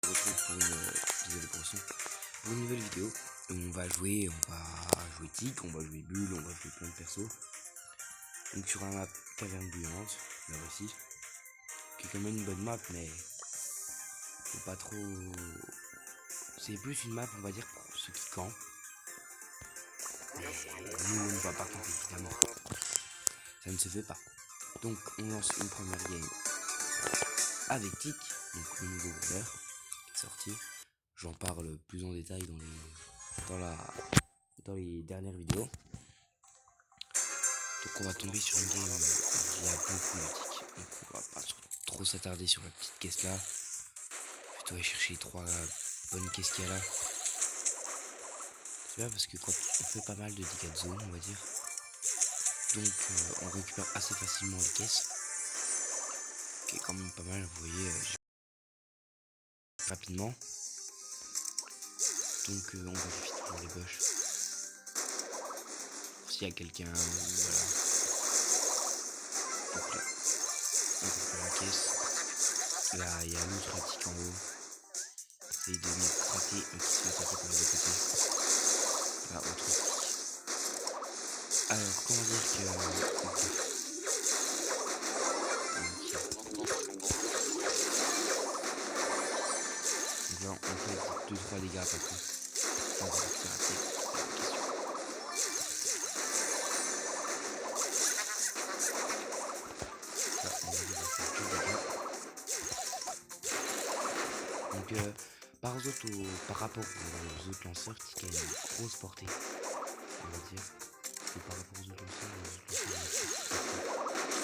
retrouve pour désolé pour le son, pour une nouvelle vidéo où on va jouer Tic, on va jouer Bulle, on va jouer plein de persos. Donc sur un map caverne bouillante, là aussi, qui est quand même une bonne map, mais c'est pas trop. C'est plus une map, on va dire, pour ceux qui campent. Mais nous, on ne va pas camper évidemment. Ça ne se fait pas. Donc on lance une première game avec Tic, donc le nouveau brawler qui est sorti. J'en parle plus en détail dans les dernières vidéos. Donc on va tomber sur une game où il y a beaucoup de Tic. Donc on va pas trop s'attarder sur la petite caisse là. Plutôt aller chercher les 3 bonnes caisses qu'il y a là. C'est bien parce que quand on fait pas mal de dégâts de zone, on va dire. Donc on récupère assez facilement les caisses. Qui est quand même pas mal, vous voyez. Rapidement. Donc on va vite pour les bush. S'il y a quelqu'un, voilà. Donc là, on récupère la caisse. Là, il y a l'autre Tic en haut. Essaye de me traiter, mais qui se fait attaquer par les deux côtés. Là, autre Tic. Alors, comment dire que... Donc là, on fait 2-3 dégâts à peu près. On va se rater. Là, on arrive à faire 2 dégâts. Donc, par rapport aux autres lanceurs, Tic a une grosse portée, on va dire. Et par rapport aux autres lanceurs,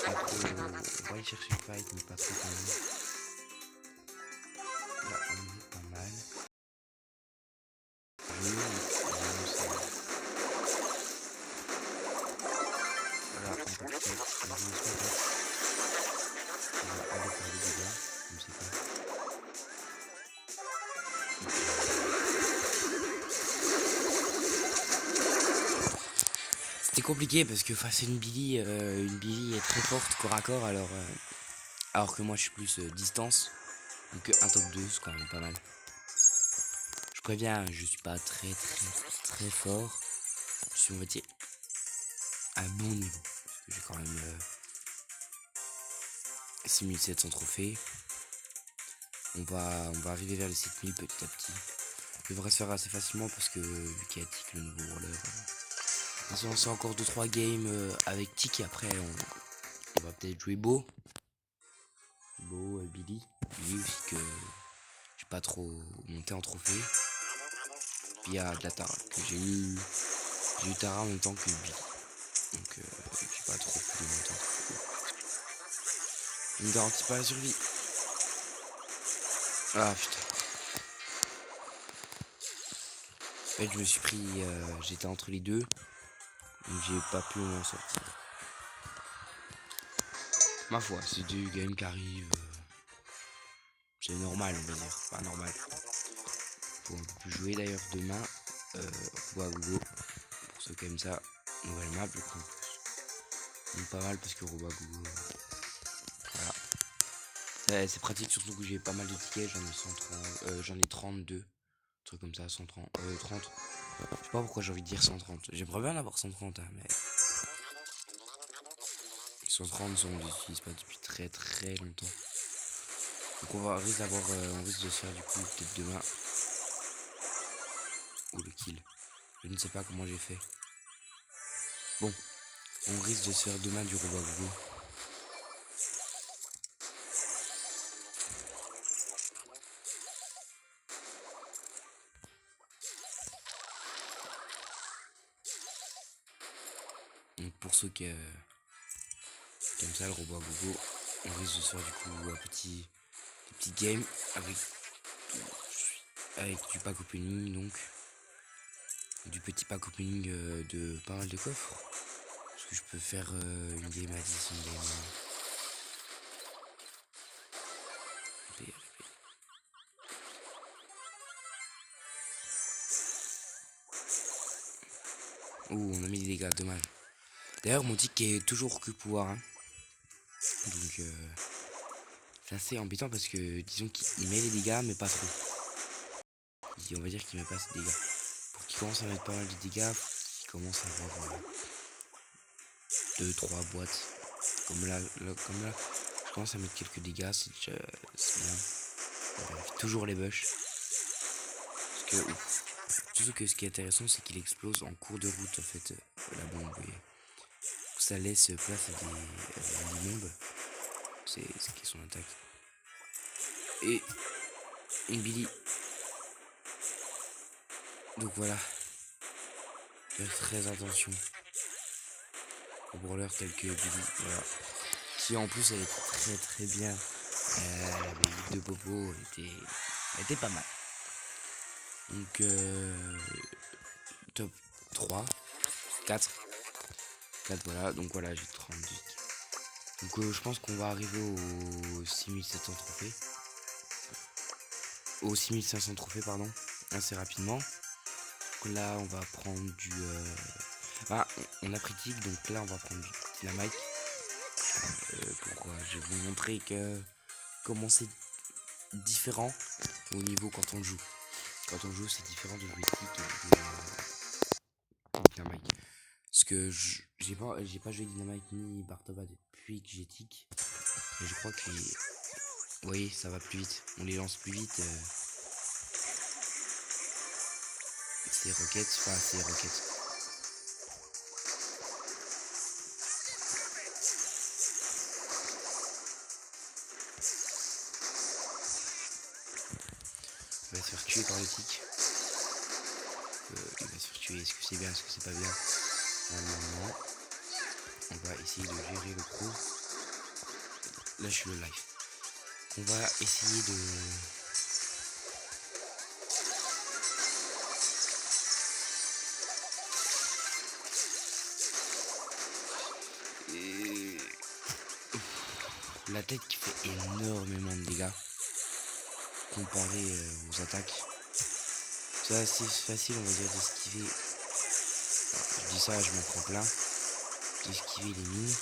on va aller chercher le fight, mais pas trop quand même. Là, on est pas mal. Voilà, on va faire on va aller faire des dégâts, comme c'est pas. C'était compliqué parce que face à une Billy est très forte corps à corps, alors que moi je suis plus distance. Donc un top 2 c'est quand même pas mal. Je préviens, je suis pas très fort. Je suis, on va dire, à un bon niveau. Parce que j'ai quand même 6700 trophées. On va arriver vers les 7000 petit à petit. Je devrais se faire assez facilement parce que vu qu'il y a Tic, le nouveau brawler. On va se lancer encore 2-3 games avec Tic et après on va peut-être jouer Billy. Billy aussi que j'ai pas trop monté en trophée. Puis il y a de la Tara que j'ai eu Tara en même temps que Billy. Donc j'ai pas trop pu monter en trophée. Je ne garantis pas la survie. Ah putain. En fait je me suis pris, j'étais entre les deux. Donc j'ai pas pu m'en sortir. Ma foi, c'est des games qui arrivent. C'est normal, on va dire. Pas normal. Faut un peu plus jouer d'ailleurs demain. Robagogo. Pour ceux qui aiment ça. Nouvelle map, je crois. Donc pas mal parce que Robagogo. Voilà. C'est pratique, surtout que j'ai pas mal de tickets. J'en ai 130. J'en ai 32. Un truc comme ça, 130. 30. Je sais pas pourquoi j'ai envie de dire 130. J'aimerais bien en avoir 130, hein, mais. 130, on les utilise pas depuis très longtemps. Donc on risque de se faire du coup peut-être demain. Ou le kill. Je ne sais pas comment j'ai fait. Bon, on risque de se faire demain du Robagogo. Donc pour ceux qui aiment ça le Robagogo, on risque de se faire du coup un petit game avec du pack opening, donc du petit pack opening de pas mal de coffres. Parce que je peux faire une game à 10, une game Ouh, on a mis des dégâts, dommage. D'ailleurs, mon tic est toujours que pouvoir. Hein. Donc, c'est assez embêtant parce que disons qu'il met les dégâts, mais pas trop. on va dire qu'il met pas assez de dégâts. Pour qu'il commence à mettre pas mal de dégâts, il commence à avoir 2-3 boîtes. Comme là, je commence à mettre quelques dégâts, c'est déjà bien. On vérifie toujours les bush. Parce que, surtout que ce qui est intéressant, c'est qu'il explose en cours de route, en fait, la bombe. Et ça laisse place à des bombes. C'est ce qui est son attaque. Et une Billy. Donc voilà. Faire très attention aux brawlers tels que Billy. Voilà. Qui en plus, elle était très bien. La Billy de Popo était pas mal. Donc top 3, 4 voilà, donc voilà, j'ai 38. Donc je pense qu'on va arriver aux 6700 trophées. Aux 6500 trophées, pardon, assez rapidement. Donc là, on va prendre du... on a pris tic, donc là, on va prendre du dynamite. Je vais vous montrer comment c'est différent au niveau quand on joue. Quand on joue, c'est différent de jouer tic et de dynamite. Parce que j'ai pas joué Dynamite ni Bartova depuis que j'ai tic. Et je crois que vous voyez, ça va plus vite. On les lance plus vite. C'est roquettes, enfin c'est roquettes. Il va se faire tuer par le tic. Il va se faire tuer. Est-ce que c'est bien, est-ce que c'est pas bien? Non. On va essayer de gérer le pro. Là je suis le live. On va essayer de... La tête qui fait énormément de dégâts comparé aux attaques. C'est assez facile, on va dire, d'esquiver. Je dis ça, je m'en prends plein. D'esquiver les mines.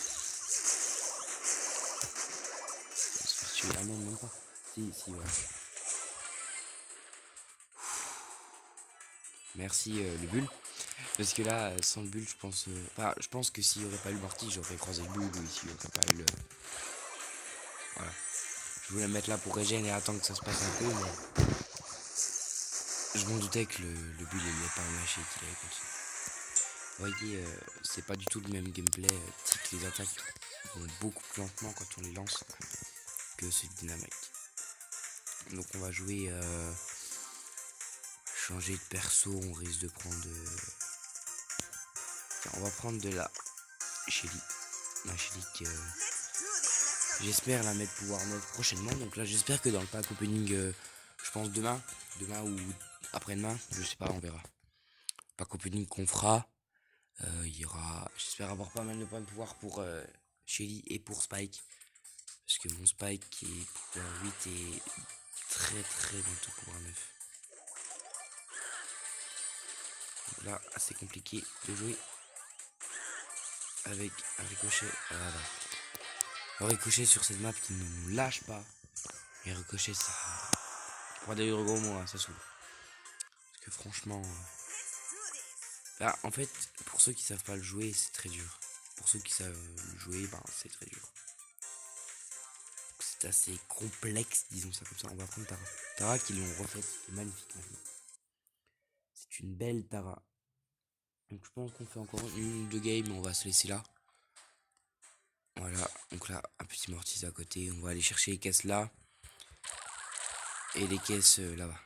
On va se faire tuer. Ah non, même pas. Si, voilà. Merci le bulle. Parce que là, sans le bulle, je pense... je pense que s'il n'y aurait pas eu le mortier, j'aurais croisé le bulle. Ou s'il n'y aurait pas eu le... Voilà. Je voulais mettre là pour régénérer et attendre que ça se passe un peu, mais... Je m'en doutais que le bulle il n'allait pas me lâcher, qu'il allait continuer. Vous voyez, c'est pas du tout le même gameplay. Les attaques vont beaucoup plus lentement quand on les lance que celui de Dynamite. Donc on va jouer... changer de perso, on risque de prendre... Tiens, on va prendre de la Shelly. La Shelly que... j'espère la mettre pouvoir 9 prochainement. Donc là j'espère que dans le pack opening, je pense demain ou après-demain, je sais pas, on verra. Pack opening qu'on fera, il y aura, j'espère avoir pas mal de points de pouvoir pour Shelly et pour Spike. Parce que mon Spike qui est pouvoir 8 est très bientôt pouvoir 9. Donc là, assez compliqué de jouer avec un ricochet. Voilà. Le ricochet sur cette map qui ne nous lâche pas. Et ricochet, ça... Pour des gros mots, hein, ça saoule. Parce que franchement... Là, en fait, pour ceux qui savent pas le jouer, c'est très dur. Pour ceux qui savent le jouer, c'est très dur. C'est assez complexe, disons ça comme ça. On va prendre Tara. Tara qui l'ont refaite, c'est magnifique maintenant. C'est une belle Tara. Donc je pense qu'on fait encore une ou deux games, mais on va se laisser là. Voilà, donc là, un petit mortier à côté. On va aller chercher les caisses là. Et les caisses là-bas.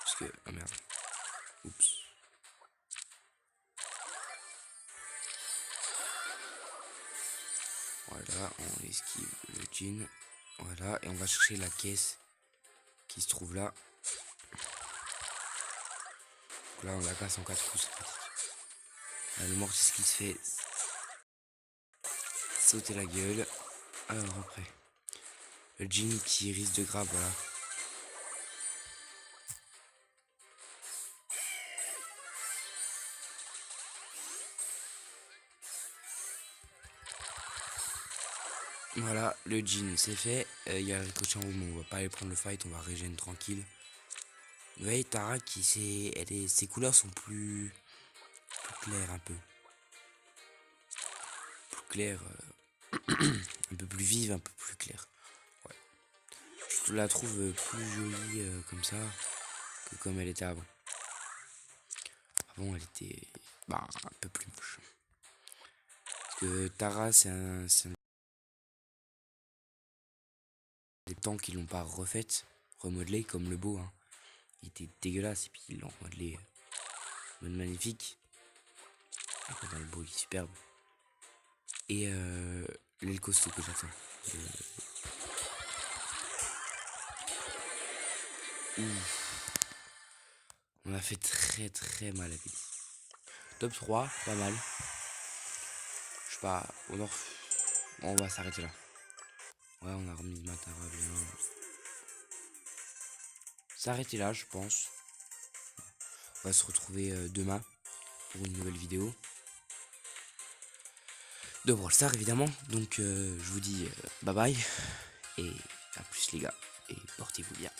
Parce que... oh merde. Oups. Voilà, on esquive le jean. Voilà, et on va chercher la caisse qui se trouve là. Donc là, on la casse en 4 coups. Là, le mortier qui se fait sauter la gueule. Alors après, le jean qui risque de grab, voilà. Voilà, le jean c'est fait. Il y a le coach en haut, mais on va pas aller prendre le fight, on va régénérer tranquille. Vous voyez, Tara qui ses couleurs sont plus claires un peu. Plus claires, un peu plus vives, un peu plus claires. Ouais. Je la trouve plus jolie comme ça que comme elle était avant. Avant elle était un peu plus moche. Parce que Tara c'est un des temps qu'ils l'ont pas refaite, remodelée comme le beau. Hein. Il était dégueulasse et puis ils l'ont remodelé mode magnifique. Après, dans le beau il est superbe. Et l'aile costaud que j'attends. On a fait très très mal à Billy. Top 3, pas mal. Je sais pas, on va s'arrêter là. Ouais, on a remis Matara bien. S'arrêter là, je pense. On va se retrouver demain pour une nouvelle vidéo. De Brawl Stars évidemment. Donc je vous dis bye bye. Et à plus les gars. Et portez-vous bien.